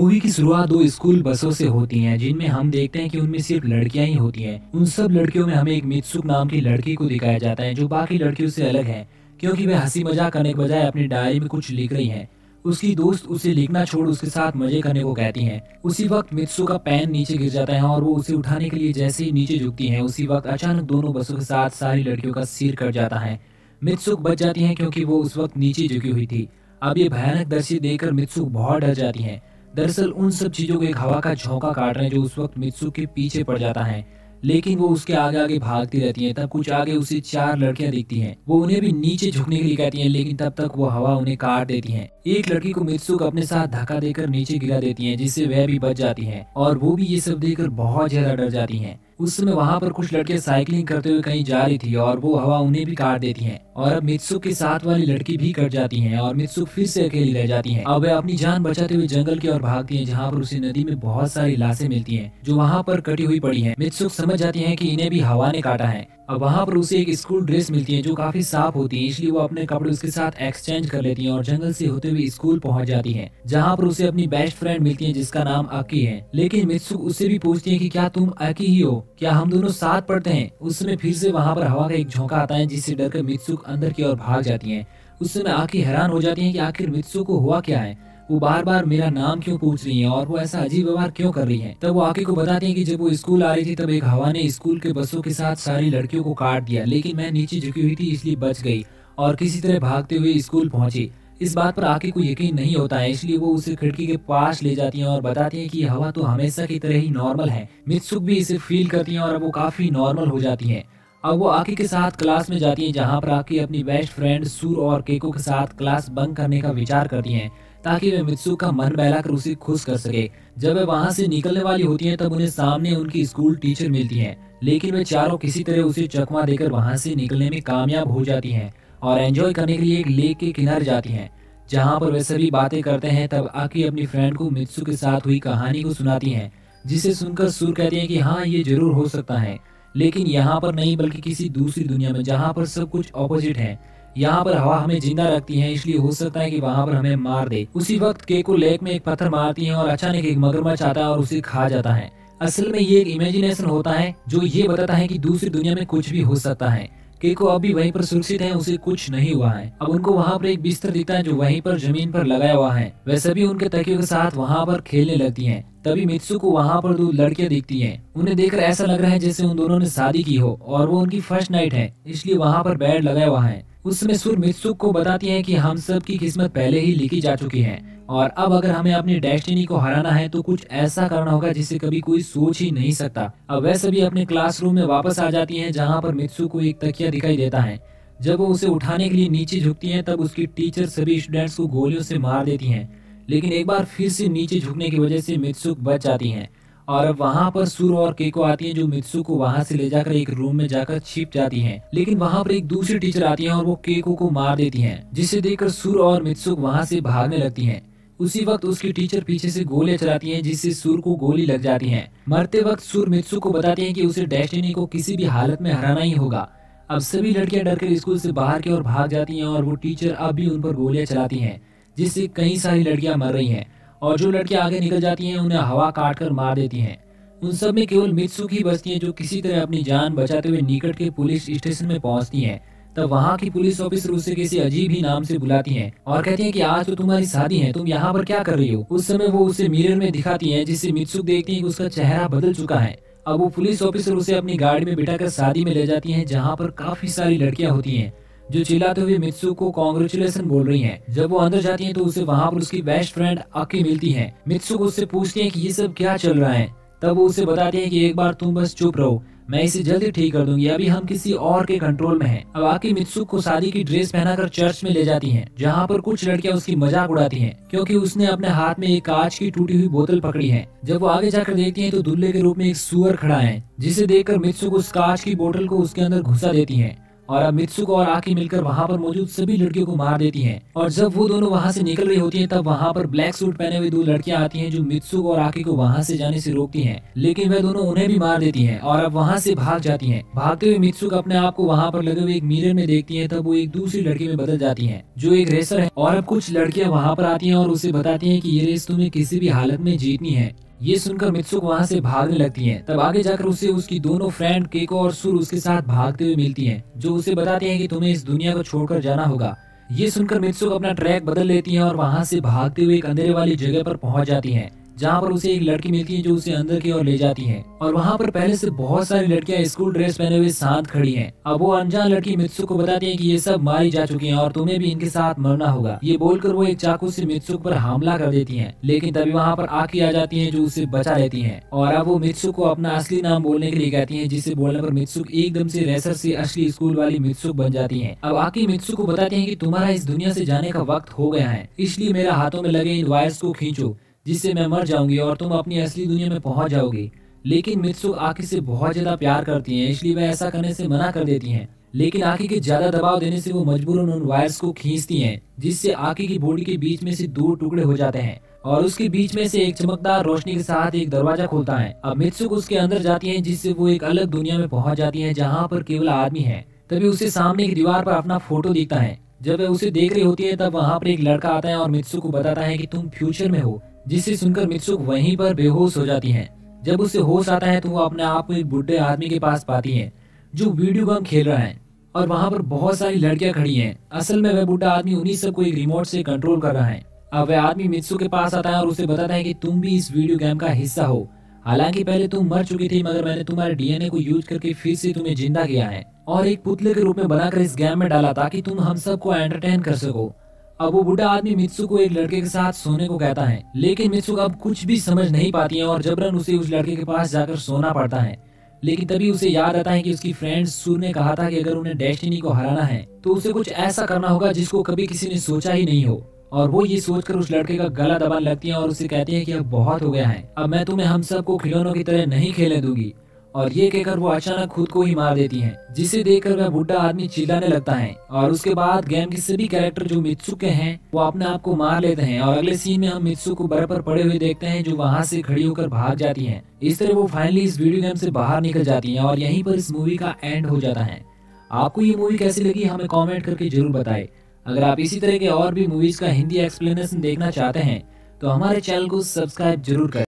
Movie की शुरुआत दो स्कूल बसों से होती है जिनमें हम देखते हैं कि उनमें सिर्फ लड़कियां ही होती हैं। उन सब लड़कियों में हमें एक मित्सुक नाम की लड़की को दिखाया जाता है जो बाकी लड़कियों से अलग है, क्योंकि वह हंसी मजाक करने के बजाय अपनी डायरी में कुछ लिख रही है। उसकी दोस्त उसे लिखना छोड़ उसके साथ मजे करने को कहती हैं। उसी वक्त मित्सु का पेन नीचे गिर जाता है और वो उसे उठाने के लिए जैसे ही नीचे झुकती है, उसी वक्त अचानक दोनों बसों के साथ सारी लड़कियों का सिर कट जाता है। मित्सुक बच जाती है क्योंकि वो उस वक्त नीचे झुकी हुई थी। अब ये भयानक दृश्य देखकर मित्सुक बहुत डर जाती है। दरअसल उन सब चीजों को एक हवा का झोंका काट रहे हैं जो उस वक्त मित्सुक के पीछे पड़ जाता है, लेकिन वो उसके आगे आगे भागती रहती है। तब कुछ आगे उसे चार लड़कियां दिखती हैं। वो उन्हें भी नीचे झुकने के लिए कहती हैं, लेकिन तब तक वो हवा उन्हें काट देती है। एक लड़की को मित्सुक अपने साथ धक्का देकर नीचे गिरा देती है, जिससे वह भी बच जाती है और वो भी ये सब देखकर बहुत ज्यादा डर जाती है। उस समय वहाँ पर कुछ लड़कियां साइकिलिंग करते हुए कहीं जा रही थी और वो हवा उन्हें भी काट देती है और अब मित्सुक के साथ वाली लड़की भी कट जाती है और मित्सुक फिर से अकेली रह जाती है। अब वह अपनी जान बचाते हुए जंगल की ओर भागती है, जहाँ पर उसे नदी में बहुत सारी लाशें मिलती हैं जो वहाँ पर कटी हुई पड़ी हैं। मित्सुक समझ जाती है कि इन्हें भी हवा ने काटा है। अब वहाँ पर उसे एक स्कूल ड्रेस मिलती है जो काफी साफ होती है, इसलिए वो अपने कपड़े उसके साथ एक्सचेंज कर लेती है और जंगल से होते हुए स्कूल पहुंच जाती है, जहाँ पर उसे अपनी बेस्ट फ्रेंड मिलती है जिसका नाम आकी है। लेकिन मित्सुक उससे भी पूछती है कि क्या तुम आकी ही हो, क्या हम दोनों साथ पढ़ते हैं। उस समय फिर से वहाँ पर हवा का एक झोंका आता है जिससे डरकर मित्सुक अंदर की ओर भाग जाती है। उस समय आकी हैरान हो जाती है कि आखिर मित्सुक को हुआ क्या है, वो बार बार मेरा नाम क्यों पूछ रही है और वो ऐसा अजीब व्यवहार क्यों कर रही है। तब वो आकी को बताती है कि जब वो स्कूल आ रही थी तब एक हवा ने स्कूल के बसों के साथ सारी लड़कियों को काट दिया, लेकिन मैं नीचे झुकी हुई थी इसलिए बच गई और किसी तरह भागते हुए स्कूल पहुंची। इस बात पर आकी को यकीन नहीं होता है, इसलिए वो उसे खिड़की के पास ले जाती है और बताती है कि ये हवा तो हमेशा की तरह ही नॉर्मल है। मित्सुक भी इसे फील करती है और अब वो काफी नॉर्मल हो जाती है। अब वो आकी के साथ क्लास में जाती है, जहाँ पर आकी अपनी बेस्ट फ्रेंड सुर और केको के साथ क्लास बंक करने का विचार करती है ताकि वे मित्सुक का मन बहलाकर उसे खुश कर सके। जब वे वहाँ से निकलने वाली होती हैं तब उन्हें सामने उनकी स्कूल टीचर मिलती है, लेकिन वे चारों किसी तरह उसे चकमा देकर वहाँ से निकलने में कामयाब हो जाती हैं और एंजॉय करने के लिए एक लेक के किनारे जाती हैं, जहाँ पर वे सभी बातें करते हैं। तब आकी अपनी फ्रेंड को मित्सुक के साथ हुई कहानी को सुनाती है, जिसे सुनकर सुर कहती है कि हाँ ये जरूर हो सकता है, लेकिन यहाँ पर नहीं बल्कि किसी दूसरी दुनिया में जहाँ पर सब कुछ ऑपोजिट है। यहाँ पर हवा हमें जिंदा रखती है, इसलिए हो सकता है कि वहाँ पर हमें मार दे। उसी वक्त केको लेक में एक पत्थर मारती है और अचानक एक मगरमच्छ आता है और उसे खा जाता है। असल में ये एक इमेजिनेशन होता है जो ये बताता है कि दूसरी दुनिया में कुछ भी हो सकता है। केको अब भी वहीं पर सुरक्षित है, उसे कुछ नहीं हुआ है। अब उनको वहाँ पर एक बिस्तर दिखता है जो वहीं पर जमीन पर लगाया हुआ है। वह सभी उनके तकियों के साथ वहाँ पर खेलने लगती हैं। तभी मित्सु को वहाँ पर दो लड़कियां दिखती हैं। उन्हें देखकर ऐसा लग रहा है जैसे उन दोनों ने शादी की हो और वो उनकी फर्स्ट नाइट है, इसलिए वहाँ पर बेड लगाया हुआ है। उस समय सुर मित्सुक को बताती है कि हम सब की किस्मत पहले ही लिखी जा चुकी है और अब अगर हमें अपनी डेस्टिनी को हराना है तो कुछ ऐसा करना होगा जिसे कभी कोई सोच ही नहीं सकता। अब वह सभी अपने क्लासरूम में वापस आ जाती हैं, जहाँ पर मित्सुक को एक तकिया दिखाई देता है। जब वो उसे उठाने के लिए नीचे झुकती है तब उसकी टीचर सभी स्टूडेंट्स को गोलियों से मार देती है, लेकिन एक बार फिर से नीचे झुकने की वजह से मित्सुक बच जाती हैं। और अब वहाँ पर सुर और केको आती हैं जो मित्सुक को वहाँ से ले जाकर एक रूम में जाकर छिप जाती हैं, लेकिन वहाँ पर एक दूसरी टीचर आती है और वो केको को मार देती हैं, जिसे देखकर सुर और मित्सुक वहाँ से भागने लगती हैं। उसी वक्त उसकी टीचर पीछे से गोलियां चलाती हैं, जिससे सुर को गोली लग जाती है। मरते वक्त सुर मित्सुक को बताती है कि उसे डेस्टिनी को किसी भी हालत में हराना ही होगा। अब सभी लड़कियां डरकर स्कूल से बाहर की ओर भाग जाती हैं और वो टीचर अब भी उन पर गोलियां चलाती हैं, जिससे कई सारी लड़कियां मर रही हैं और जो लड़कियां आगे निकल जाती हैं उन्हें हवा काट कर मार देती हैं। उन सब में केवल मित्सुक ही बचती हैं जो किसी तरह अपनी जान बचाते हुए निकट के पुलिस स्टेशन में पहुंचती हैं। तब वहाँ की पुलिस ऑफिसर उसे किसी अजीब ही नाम से बुलाती हैं और कहती हैं कि आज तो तुम्हारी शादी है, तुम यहाँ पर क्या कर रही हो। उस समय वो उसे मिरर में दिखाती हैं, जिससे मित्सुक देखती है कि उसका चेहरा बदल चुका है। अब वो पुलिस ऑफिसर उसे अपनी गाड़ी में बिठाकर शादी में ले जाती हैं, जहाँ पर काफी सारी लड़कियां होती हैं जो चिल्लाते हुए मित्सुक को कांग्रेचुलेशन बोल रही हैं। जब वो अंदर जाती है तो उसे वहाँ पर उसकी बेस्ट फ्रेंड आकी मिलती है। मित्सुक उससे पूछती है कि ये सब क्या चल रहा है। तब वो उसे बताती है कि एक बार तुम बस चुप रहो, मैं इसे जल्दी ठीक कर दूंगी, अभी हम किसी और के कंट्रोल में हैं। अब आकी मित्सुक को शादी की ड्रेस पहनाकर चर्च में ले जाती हैं, जहाँ पर कुछ लड़कियां उसकी मजाक उड़ाती हैं क्योंकि उसने अपने हाथ में एक कांच की टूटी हुई बोतल पकड़ी है। जब वो आगे जाकर देखती हैं तो दूल्हे के रूप में एक सुअर खड़ा है, जिसे देखकर मित्सुक उस कांच की बोतल को उसके अंदर घुसा देती है और अब मित्सुको और आकी मिलकर वहाँ पर मौजूद सभी लड़कियों को मार देती हैं। और जब वो दोनों वहाँ से निकल रही होती हैं तब वहाँ पर ब्लैक सूट पहने हुए 2 लड़कियां आती हैं जो मित्सुको और आकी को वहाँ से जाने से रोकती हैं, लेकिन वह दोनों उन्हें भी मार देती हैं और अब वहाँ से भाग जाती हैं। भागते हुए मित्सुको अपने आप को वहाँ पर लगे हुए एक मिरर में देखती है, तब वो एक दूसरी लड़की में बदल जाती है जो एक रेसर है। और अब कुछ लड़कियां वहाँ पर आती हैं और उसे बताती हैं कि ये रेस तुम्हें किसी भी हालत में जीतनी है। ये सुनकर मित्सुको वहाँ से भागने लगती हैं। तब आगे जाकर उसे उसकी दोनों फ्रेंड केको और सुर उसके साथ भागते हुए मिलती हैं, जो उसे बताती हैं कि तुम्हें इस दुनिया को छोड़कर जाना होगा। ये सुनकर मित्सुको अपना ट्रैक बदल लेती हैं और वहाँ से भागते हुए एक अंधेरे वाली जगह पर पहुंच जाती हैं, जहाँ पर उसे एक लड़की मिलती है जो उसे अंदर की ओर ले जाती है। और वहाँ पर पहले से बहुत सारी लड़कियां स्कूल ड्रेस पहने हुए शांत खड़ी हैं। अब वो अनजान लड़की मित्सुको को बताती है कि ये सब मारी जा चुकी हैं और तुम्हें भी इनके साथ मरना होगा। ये बोलकर वो एक चाकू से मित्सुको पर हमला कर देती हैं, लेकिन तभी वहाँ पर आकी आ जाती है जो उसे बचा लेती है। और अब वो मित्सुको को अपना असली नाम बोलने के लिए कहती है, जिसे बोलने पर मित्सुको एकदम से रेसर से असली स्कूल वाली मित्सुको बन जाती है। अब आकी मित्सुको को बताती है कि तुम्हारा इस दुनिया से जाने का वक्त हो गया है, इसलिए मेरे हाथों में लगे इन वायर्स को खींचो, जिससे मैं मर जाऊंगी और तुम अपनी असली दुनिया में पहुंच जाओगी। लेकिन मित्सुको आकी से बहुत ज्यादा प्यार करती हैं, इसलिए वह ऐसा करने से मना कर देती हैं। लेकिन आकी के ज्यादा दबाव देने से वो मजबूरन उन वायर्स को खींचती हैं, जिससे आकी की बॉडी के बीच में से 2 टुकड़े हो जाते हैं और उसके बीच में से एक चमकदार रोशनी के साथ एक दरवाजा खुलता है। अब मित्सुको उसके अंदर जाती है, जिससे वो एक अलग दुनिया में पहुंच जाती है जहाँ पर केवल आदमी है। तभी उसे सामने की दीवार पर अपना फोटो दिखता है। जब वह उसे देख रही होती है तब वहाँ पर एक लड़का आता है और मित्सुको को बताता है कि तुम फ्यूचर में हो, जिसे सुनकर मित्सुको वहीं पर बेहोश हो जाती है। जब उसे होश आता है तो वो अपने आप को एक बुढ़े आदमी के पास पाती है जो वीडियो गेम खेल रहा है और वहाँ पर बहुत सारी लड़कियां खड़ी हैं। असल में वह बुढ़ा आदमी उन्हीं सबको एक रिमोट से कंट्रोल कर रहा है। अब वह आदमी मित्सुको के पास आता है और उसे बताता है कि तुम भी इस वीडियो गेम का हिस्सा हो। हालांकि पहले तुम मर चुकी थी, मगर मैंने तुम्हारे डीएनए को यूज करके फिर से तुम्हें जिंदा किया है और एक पुतले के रूप में बनाकर इस गेम में डाला ताकि तुम हम सबको एंटरटेन कर सको। अब वो बुढ़ा आदमी मित्सुको को एक लड़के के साथ सोने को कहता है, लेकिन मित्सुको अब कुछ भी समझ नहीं पाती है और जबरन उसे उस लड़के के पास जाकर सोना पड़ता है। लेकिन तभी उसे याद आता है कि उसकी फ्रेंड सुर ने कहा था कि अगर उन्हें डेस्टिनी को हराना है तो उसे कुछ ऐसा करना होगा जिसको कभी किसी ने सोचा ही नहीं हो। और वो ये सोचकर उस लड़के का गला दबाने लगती है और उसे कहती है कि अब बहुत हो गया है, अब मैं तुम्हें हम सबको खिलौनों की तरह नहीं खेलने दूंगी। और ये कहकर वो अचानक खुद को ही मार देती हैं, जिसे देखकर वह बुढ़ा आदमी चिल्लाने लगता है। और उसके बाद गेम के सभी कैरेक्टर जो मित्सुको के हैं वो अपने आप को मार लेते हैं और अगले सीन में हम मित्सुको को बर्फ पर पड़े हुए देखते हैं जो वहाँ से खड़ी होकर भाग जाती हैं। इस तरह वो फाइनली इस वीडियो गेम से बाहर निकल जाती हैं और यहीं पर इस मूवी का एंड हो जाता है। आपको ये मूवी कैसी लगी हमें कॉमेंट करके जरूर बताएं। अगर आप इसी तरह के और भी मूवीज का हिंदी एक्सप्लेनेशन देखना चाहते हैं तो हमारे चैनल को सब्सक्राइब जरूर करें।